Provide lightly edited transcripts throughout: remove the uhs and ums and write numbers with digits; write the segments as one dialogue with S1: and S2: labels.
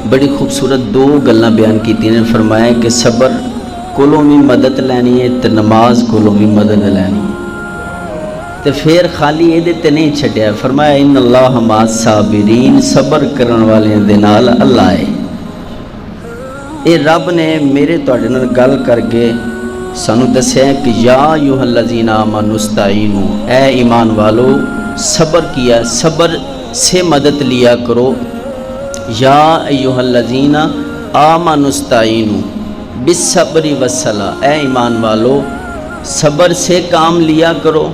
S1: بڑی خوبصورت دو گلاں بیان کی نے، فرمایا کہ صبر کولوں بھی مدد لینی ہے تو نماز کولوں بھی مدد لینی ہے، تو پھر خالی یہ تے نہیں چھڈیا، فرمایا ان اللہ مع الصابرین، صبر کرن والے دے نال اللہ ہے۔ اے رب نے میرے تواڈے نال گل کر کے سانو دسیا کہ یا ایھا الذین آمنوا استعینوا، اے ایمان والو صبر کیا، صبر سے مدد لیا کرو۔ یا ایھا الذین آمنوا استعینوا بالصبر والصلاۃ، اے ایمان والو صبر سے کام لیا کرو،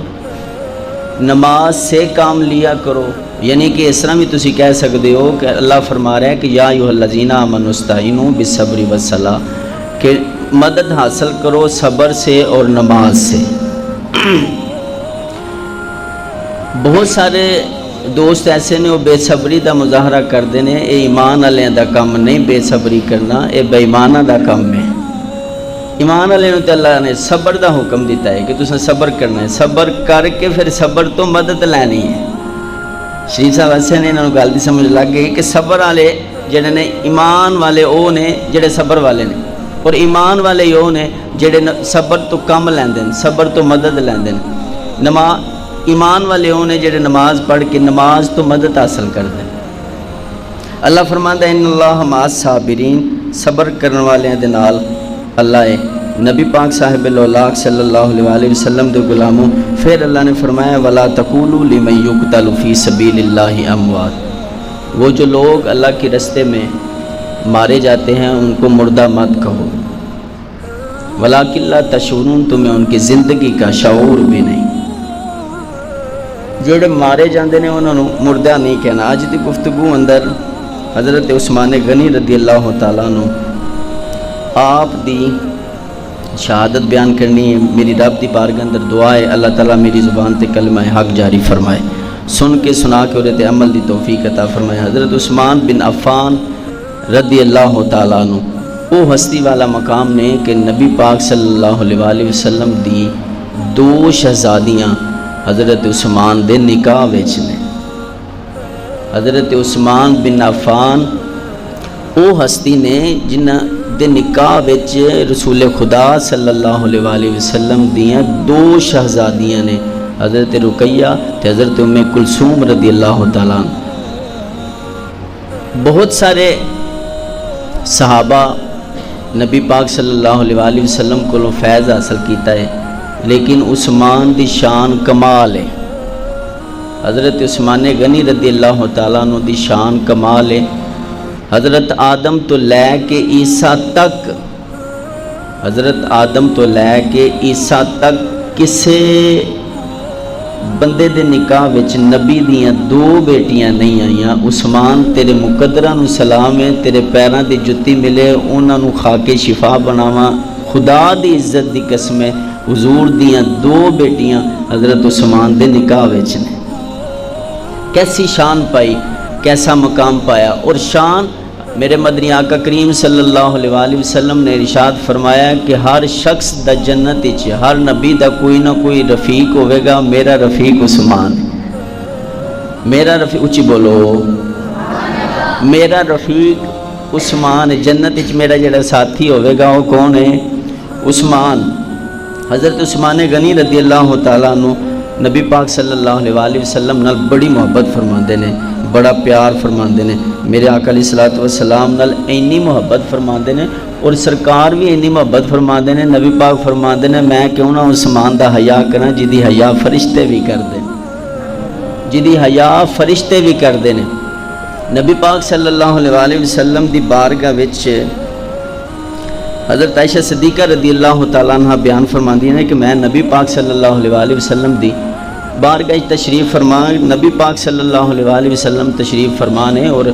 S1: نماز سے کام لیا کرو۔ یعنی کہ اس طرح بھی تسی کہہ سکتے ہو کہ اللہ فرما رہا ہے کہ یا ایھا الذین آمنوا استعینوا بالصبر والصلاۃ، کہ مدد حاصل کرو صبر سے اور نماز سے۔ بہت سارے دوست ایسے نے وہ بے صبری دا مظاہرہ کرتے ہیں، یہ ایمان والے دا کام نہیں بے صبری کرنا، یہ بے ایمانہ دا کام ہے۔ ایمان والے تو اللہ نے صبر دا حکم دیتا ہے کہ تساں صبر کرنا ہے، صبر کر کے پھر صبر تو مدد لینی ہے۔ شریف صاحب ایسے نے انہوں گل دی سمجھ لگ گئی کہ صبر والے جڑے نے ایمان والے وہ نے جڑے صبر والے نے، اور ایمان والے وہ نے جڑے صبر تو کم لیندے ہیں، صبر تو مدد لیندے ہیں۔ ایمان والے وہ نے جڑے نماز پڑھ کے نماز تو مدد حاصل کرتے ہیں۔ اللہ فرماتا ہے ان اللہ مع الصابرین، صبر کرنے والے دے نال اللہ ہے۔ نبی پاک صاحب الاولاق صلی اللہ علیہ وسلم دے غلاموں، پھر اللہ نے فرمایا وَلَا تَقُولُوا لِمَن يُقْتَلُ فِي سَبِيلِ اللَّهِ أَمْوَاتٌ، وہ جو لوگ اللہ کے راستے میں مارے جاتے ہیں ان کو مردہ مت کہو، وَلَٰكِن لَا تَشْعُرُونَ، تمہیں ان کی زندگی کا شعور بھی نہیں۔ جڑے مارے جاندے نے انہوں نے مردہ نہیں کہنا۔ آج دی گفتگو اندر حضرت عثمان غنی رضی اللہ تعالیٰ عنہ آپ دی شہادت بیان کرنی ہے۔ میری رب دی بارگاہ اندر دعا ہے اللہ تعالیٰ میری زبان تے کلمہ حق جاری فرمائے، سن کے سنا کے اور تے عمل دی توفیق عطا فرمائے۔ حضرت عثمان بن عفان رضی اللہ تعالیٰ عنہ وہ ہستی والا مقام نے کہ نبی پاک صلی اللہ علیہ وسلم دی دو شہزادیاں حضرت عثمان دے نکاح وچ نے۔ حضرت عثمان بن عفان وہ ہستی نے جنہ دے نکاح وچ رسول خدا صلی اللہ علیہ وسلم دیاں دو شہزادیاں نے، حضرت رقیہ تے حضرت ام کلثوم رضی اللہ تعالیٰ عنہ۔ بہت سارے صحابہ نبی پاک صلی اللہ علیہ وسلم کو فیض حاصل کیتا ہے، لیکن عثمان دی شان کمال ہے۔ حضرت عثمان غنی رضی اللہ تعالیٰ عنہ دی شان کمال ہے۔ حضرت آدم تو لے کے عیسیٰ تک، حضرت آدم تو لے کے عیسیٰ تک کسے بندے دے نکاح وچ نبی دیاں دو بیٹیاں نہیں آئیاں۔ عثمان تیرے مقدرہ نو سلام ہے، تیرے پیراں دی جتی ملے، انہاں نو کھا کے شفا بناواں، خدا دی عزت دی قسم ہے حضور دیاں دو بیٹیاں حضرت عثمان دے نکاح وچ نے۔ کیسی شان پائی، کیسا مقام پایا، اور شان میرے مدنی آقا کریم صلی اللہ علیہ وسلم نے ارشاد فرمایا کہ ہر شخص دا جنت وچ ہر نبی دا کوئی نہ کوئی رفیق ہوئے گا، میرا رفیق عثمان، میرا رفیق، اچھی بولو، میرا رفیق عثمان، جنت وچ میرا جڑا ساتھی ہوئے گا وہ کون ہے؟ عثمان۔ حضرت عثمان غنی رضی اللہ تعالیٰ عنہ نبی پاک صلی اللہ علیہ وسلم نال بڑی محبت فرماندے نے، بڑا پیار فرماندے نے، میرے آقا علیہ الصلوۃ والسلام نال اینی محبت فرماندے نے، اور سرکار بھی اینی محبت فرماندے نے۔ نبی پاک فرماندے نے میں کیوں نہ عثمان دا حیا کراں جدی حیا فرشتے بھی کردے، جدی حیا فرشتے بھی کردے نے۔ نبی پاک صلی اللہ علیہ وسلم دی بارگاہ وچ حضرت عائشہ صدیقہ رضی اللہ تعالیٰ عنہ بیان فرماندی ہیں کہ میں نبی پاک صلی اللہ علیہ وسلم دی بارگاہ تشریف فرما، نبی پاک صلی اللہ علیہ وسلم تشریف فرمانے اور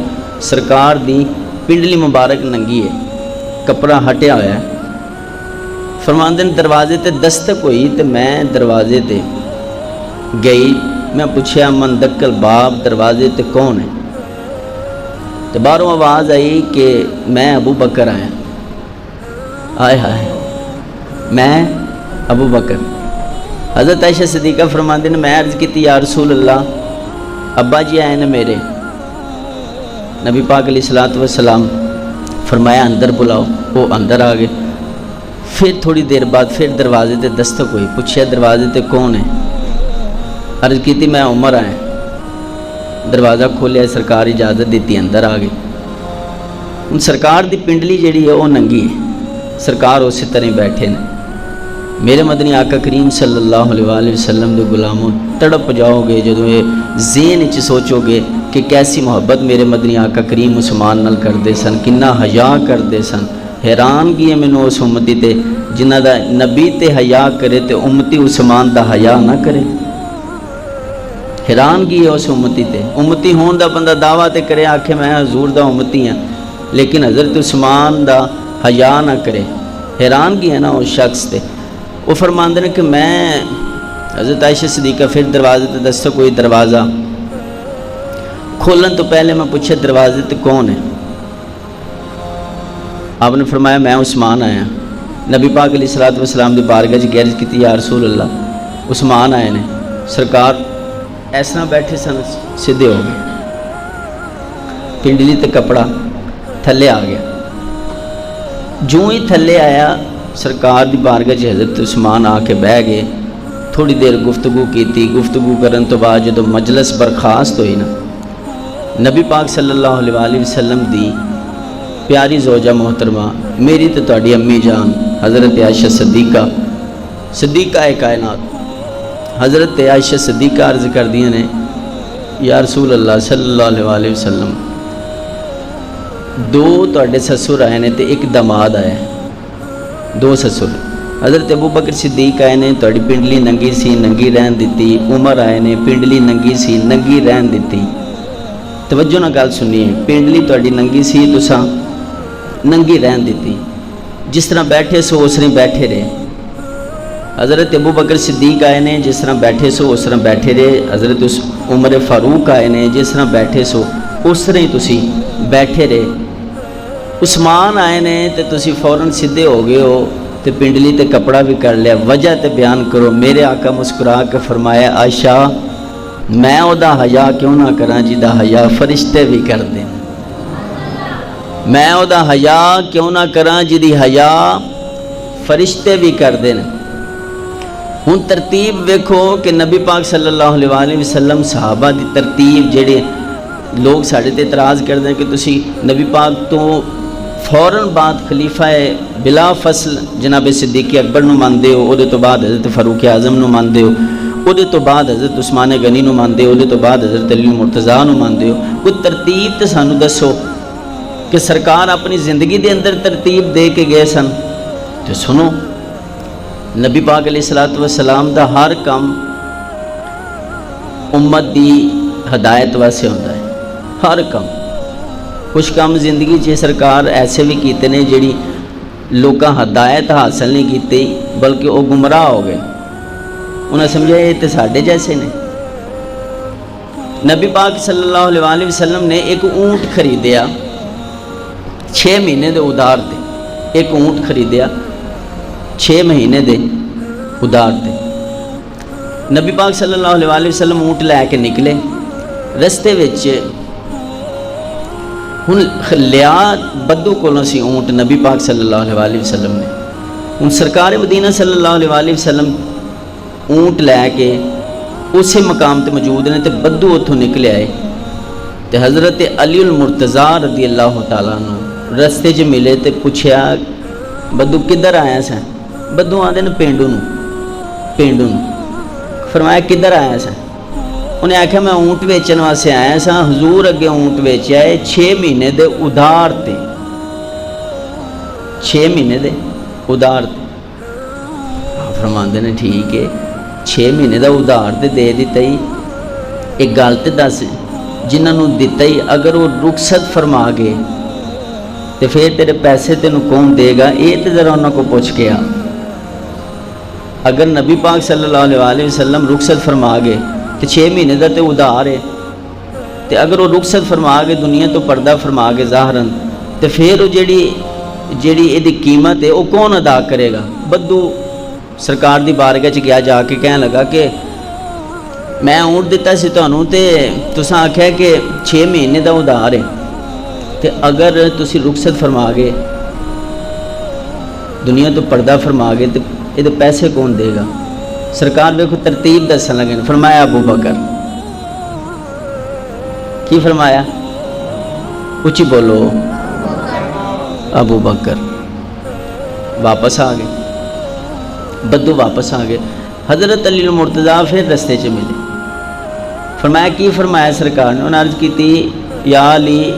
S1: سرکار دی پنڈلی مبارک ننگی ہے، کپڑا ہٹیا ہوا ہے۔ فرماندے دروازے تے دستک ہوئی تے میں دروازے تے گئی، میں پوچھیا من دکل باب، دروازے تے کون ہے؟ تو باہروں آواز آئی کہ میں ابو بکر آیا۔ آئے ہائے، میں ابو بکر۔ حضرت عائشہ صدیقہ فرماندے نے میں عرض کی یا رسول اللہ ابا جی آئے نا میرے، نبی پاک علیہ الصلوۃ والسلام فرمایا اندر بلاؤ، وہ اندر آ گئے۔ پھر تھوڑی دیر بعد پھر دروازے تے دستک ہوئی، پوچھا دروازے تے کون ہے؟ عرض کی میں عمر آیا۔ دروازہ کھولیا، سرکار اجازت دیتی، اندر آ گئی۔ ہن سرکار دی پنڈلی جیڑی ہے وہ ننگی ہے، سرکار اسی طرح بیٹھے نے۔ میرے مدنی آقا کریم صلی اللہ علیہ وآلہ وسلم دے غلاموں تڑپ جاؤ گے جدوں یہ ذہن وچ سوچو گے کہ کیسی محبت میرے مدنی آقا کریم عثمان نال کردے سن، کنا حیا کردے سن۔ حیرانگی ہے مینوں اس امتی تے جنہ دا نبی تے حیا کرے تے امتی عثمان دا حیا نہ کرے۔ حیرانگی ہے اس امتی تے، امتی ہون دا بندہ دعویٰ تے کرے، آکھے میں حضور دا امتی ہاں، لیکن حضرت عثمان دا حیا نہ کرے۔ حیرانگی ہے نا اس شخص تے۔ وہ فرماندے نے کہ میں حضرت عائشہ صدیقہ پھر دروازے تے دستک کوئی دروازہ کھولن تو پہلے میں پوچھے دروازے تے کون ہے؟ آپ نے فرمایا میں عثمان آیا۔ نبی پاک علیہ الصلوۃ والسلام دی بارگاہ وچ عرض کیتی یا رسول اللہ عثمان آئے نے۔ سرکار اس طرح بیٹھے سن، سیدھے ہو گئے، پنڈلی تے کپڑا تھلے آ گیا۔ جو ہی تھلے آیا سرکار دی بارگاہ وچ حضرت عثمان آ کے بہ گئے۔ تھوڑی دیر گفتگو کیتی، گفتگو کرن تو بعد جدوں مجلس برخاست ہوئی نا، نبی پاک صلی اللہ علیہ وآلہ وسلم دی پیاری زوجہ محترمہ میری تے تہاڈی امی جان حضرت عائشہ صدیقہ کائنات حضرت عائشہ صدیقہ عرض کر دیا نے یا رسول اللہ صلی اللہ علیہ وآلہ وسلم دو تہاڈے سسر آئے نے تے ایک دماد آیا، دو سسر۔ حضرت ابو بکر صدیق آئے نے، تہاڈی پنڈلی ننگی سی، ننگی رہن دیتی۔ عمر آئے نے، پنڈلی ننگی سی، ننگی رہن دیتی۔ توجہ نہ گل سنیے، پنڈلی تہاڈی ننگی سی، تساں ننگی رہن دیتی، جس طرح بیٹھے سو اس طرح بیٹھے رہے۔ حضرت ابو بکر صدیق آئے نے، جس طرح بیٹھے سو اس طرح بیٹھے رہے۔ حضرت عمر فاروق آئے نے، جس طرح بیٹھے سو اس طرح ہی تسی بیٹھے رہے۔ عثمان آئے نے تے تسی فوراً سیدھے ہو گئے ہو تے پنڈلی تے کپڑا بھی کر لیا، وجہ تے بیان کرو۔ میرے آقا مسکرا کے فرمایا عائشہ میں او دا حیا کیوں نہ کراں جدا حیا فرشتے بھی کر دیں، میں او دا حیا کیوں نہ کراں جدی حیا فرشتے بھی کر دیں۔ ہن ترتیب ویکھو کہ نبی پاک صلی اللہ علیہ وآلہ وسلم صحابہ دی ترتیب، جڑے لوگ ساڈے تے اعتراض کردے ہیں کہ تسی نبی پاک تو فوراً بعد خلیفہ بلا فصل جناب صدیق اکبر نو مانتے ہو، او دے تو بعد حضرت فاروق اعظم نو مانتے ہو، او دے تو بعد حضرت عثمان غنی نو مانتے ہو، او دے تو بعد حضرت علی مرتضیٰ نو مانتے ہو۔ کوئی ترتیب تے سانو دسو کہ سرکار اپنی زندگی دے اندر ترتیب دے کے گئے سن۔ تو سنو، نبی پاک علیہ الصلوۃ والسلام دا ہر کام امت دی ہدایت واسطے ہوندا ہے، ہر کام۔ کچھ کام زندگی چ سرکار ایسے بھی کیتے نے جڑی لوکاں ہدایت حاصل نہیں کیتی بلکہ وہ گمراہ ہو گئے، انہیں سمجھا یہ تے ساڈے جیسے نے۔ نبی پاک صلی اللہ علیہ وآلہ وسلم نے ایک اونٹ خریدیا 6 مہینے دے ادھار تے، ایک اونٹ خریدیا 6 مہینے دے ادھار تے۔ نبی پاک صلی اللہ علیہ وآلہ وسلم اونٹ لے کے نکلے، رستے وچ ہن لیا بدو کولوں سی اونٹ نبی پاک صلی اللہ علیہ وآلہ وسلم نے۔ ہن سرکار مدینہ صلی اللہ علیہ وآلہ وسلم اونٹ لے کے اسی مقام تے موجود نے تے بدو اتھوں نکلے آئے تے حضرت علی المرتضیٰ رضی اللہ تعالیٰ عنہ رستے چ ملے تے پوچھیا بدو کدھر آیا سا؟ بدو آدھے نا پینڈو نو۔ فرمایا کدھر آیا سا؟ انہیں آکھا میں اونٹ ویچن واسطے آیا سا، حضور اگے اونٹ ویچیا ہے 6 مہینے دے ادھار تے، 6 مہینے دے ادھار تے۔ فرماندے نے ٹھیک ہے 6 مہینے دا ادھار تے دے دیتا ہی، ایک گل تے دس جنہاں نوں دیتا ہی اگر وہ رخصت فرما گئے تے پھر تیرے پیسے تینوں کون دے گا؟ یہ تے ذرا انہاں کو پوچھ کے آ۔ اگر نبی پاک صلی اللہ علیہ وآلہ وسلم رخصت فرما گئے تے 6 مہینے دا تے ادھار ہے، تے اگر وہ رخصت فرما گئے دنیا تو پردہ فرما گئے ظاہراً، تے پھر وہ جیڑی یہ قیمت ہے وہ کون ادا کرے گا؟ بدو سرکار دی بارگاہ چ گیا، جا کے کہنے لگا کہ میں اونٹ دیتا سی تانوں تے تساں آکھیا کہ 6 مہینے دا ادھار ہے، تے اگر تسی رخصت فرما گئے دنیا تو پردہ فرما گئے تو یہ پیسے کون دے گا؟ سرکار دیکھو ترتیب دسن لگے، فرمایا ابو بکر، کی فرمایا؟ اچھی بولو، ابو بکر واپس آ گئے، بدو واپس آ گئے۔ حضرت علی المرتضیٰ پھر رستے چ ملے، فرمایا کی فرمایا سرکار نے؟ انہوں نے عرض کی تھی یا علی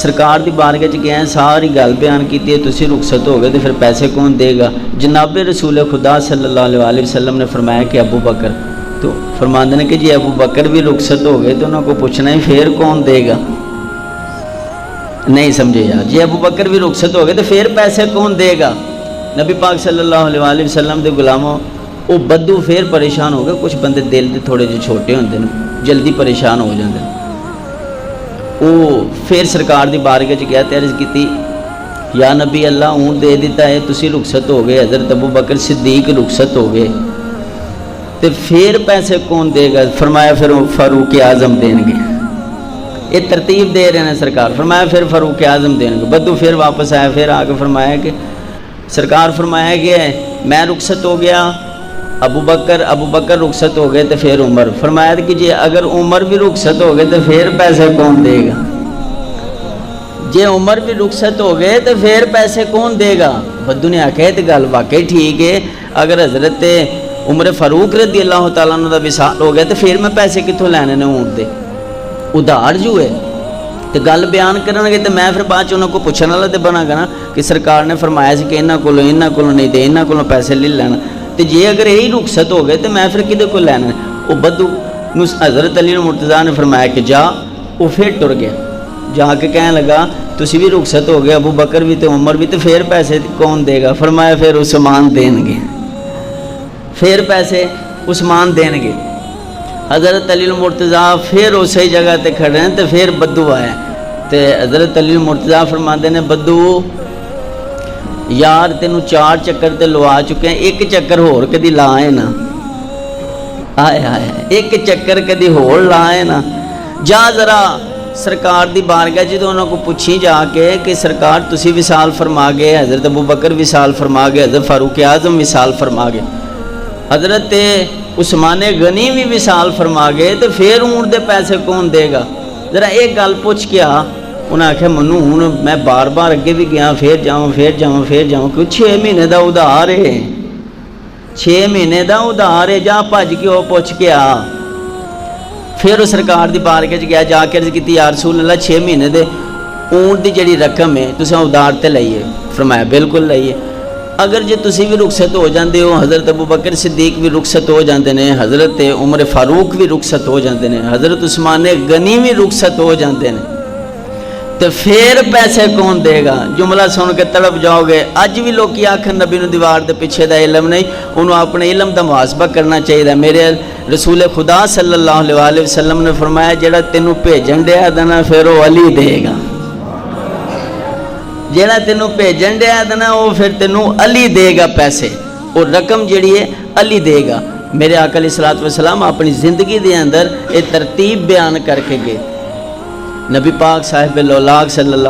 S1: سرکار دی بارگاہ چ گئے، ساری گل بیان کی ہے، تسی رخصت ہو گئے تو پھر پیسے کون دے گا؟ جناب رسول خدا صلی اللہ علیہ وسلم نے فرمایا کہ ابو بکر، تو فرماندے نے کہ جی ابو بکر بھی رخصت ہو گئے تو انہوں کو پوچھنا ہے پھر کون دے گا؟ نہیں سمجھے یار، جی ابو بکر بھی رخصت ہو گئے تو پھر پیسے کون دے گا؟ نبی پاک صلی اللہ علیہ وسلم دے غلاموں، وہ بدو پھر پریشان ہو گئے۔ کچھ بندے دل دے تھوڑے جے چھوٹے ہوندے نے، جلدی پریشان ہو جاندے ہیں۔ وہ پھر سرکار دی بارگاہ چ گیا تے عرض کیتی یا نبی اللہ اون دے دیتا ہے، تسی رخصت ہو گئے، حضرت ابو بکر صدیق رخصت ہو گئے تے پھر پیسے کون دے گا؟ فرمایا پھر فاروق اعظم دیں گے۔ یہ ترتیب دے رہے ہیں سرکار، فرمایا پھر فاروق اعظم دیں گے۔ بدو پھر واپس آیا، پھر آ کے فرمایا کہ سرکار فرمایا کہ میں رخصت ہو گیا، ابو بکر رخصت ہو گئے تو پھر عمر۔ فرمایا کہ جی اگر عمر بھی رخصت ہو گئے تو پھر پیسے کون دے گا؟ جی عمر بھی رخصت ہو گئے تو پھر پیسے کون دے گا؟ بدو نے آکھا تو گل واقعی ٹھیک ہے، اگر حضرت عمر فاروق رضی اللہ تعالیٰ عنہ دا وصال ہو گیا تو پھر میں پیسے کتوں لینے نے اونٹ دے؟ ادھار جو ہے تو گل بیان کرن گے تو میں پھر بعد چ انہوں کو پوچھنے والا تو بنا گا نا کہ سرکار نے فرمایا سی کہ انہاں کولوں نہیں تے انہاں کولوں پیسے لے لینا، تو جی اگر یہی رخصت ہو گئے تو میں پھر کدے کو لینا؟ وہ بدو حضرت علی المرتضیٰ نے فرمایا کہ جا، وہ پھر ٹر گیا، جا کے کہنے لگا تسی بھی رخصت ہو گئے، ابو بکر بھی تو عمر بھی، تو پھر پیسے کون دے گا؟ فرمایا پھر عثمان دیں گے، پھر پیسے عثمان دیں گے۔ حضرت علی المرتضیٰ پھر اسی جگہ تے کھڑے ہیں تو پھر بدو آیا، تو حضرت علی المرتضیٰ فرماندے نے بدو یار تینوں 4 چکر تے لوا چکے ہیں، ایک چکر ہور کدی لائے نا، ایک چکر کدی ہور لائے نا، جا ذرا سرکار دی بارگاہ جی تو انہوں کو پوچھی جا کے کہ سرکار تسی وصال فرما گئے، حضرت ابو بکر وصال فرما گئے، حضرت فاروق اعظم وصال فرما گئے، حضرت عثمان غنی بھی وصال فرما گئے، تو پھر اونٹ دے پیسے کون دے گا؟ ذرا ایک گل پوچھ کے آ۔ انہیں آخیا منو ہوں میں بار بار اگے بھی گیا، پھر جاؤں کہ 6 مہینے دا ادھار ہے، 6 مہینے دا ادھار ہے، جا بھج کے وہ پوچھ کے آ۔ پھر وہ سرکار دی بارگاہ چ گیا، جا کے عرض کیتی یا رسول اللہ 6 مہینے دے اونٹ دی جڑی رقم ہے تساں ادھار تے لئیے؟ فرمایا بالکل لئیے۔ اگر جے تسی بھی رخصت ہو جاندے ہو، حضرت ابو بکر صدیق بھی رخصت ہو جاندے نے، حضرت عمر فاروق بھی رخصت ہو جاندے نے، حضرت عثمان غنی بھی رخصت ہو جاندے نے، تو پھر پیسے کون دے گا؟ جملہ سن کے تڑپ جاؤ گے۔ اج بھی لوگ آکھن نبی نو دیوار دے پیچھے دا علم نہیں، انہوں اپنے علم دا محاسبہ کرنا چاہیے۔ میرے رسول خدا صلی اللہ علیہ وسلم نے فرمایا جڑا تینوں بھیجن دیا دینا پھر وہ علی دے گا، جڑا تینوں بھیجن دیا دینا وہ پھر تینوں علی دے گا پیسے، اور رقم جڑی ہے علی دے گا۔ میرے آقا علیہ الصلوۃ والسلام اپنی زندگی دے اندر یہ ترتیب بیان کر کے گئے۔ نبی پاک صاحب لولاک صلی اللہ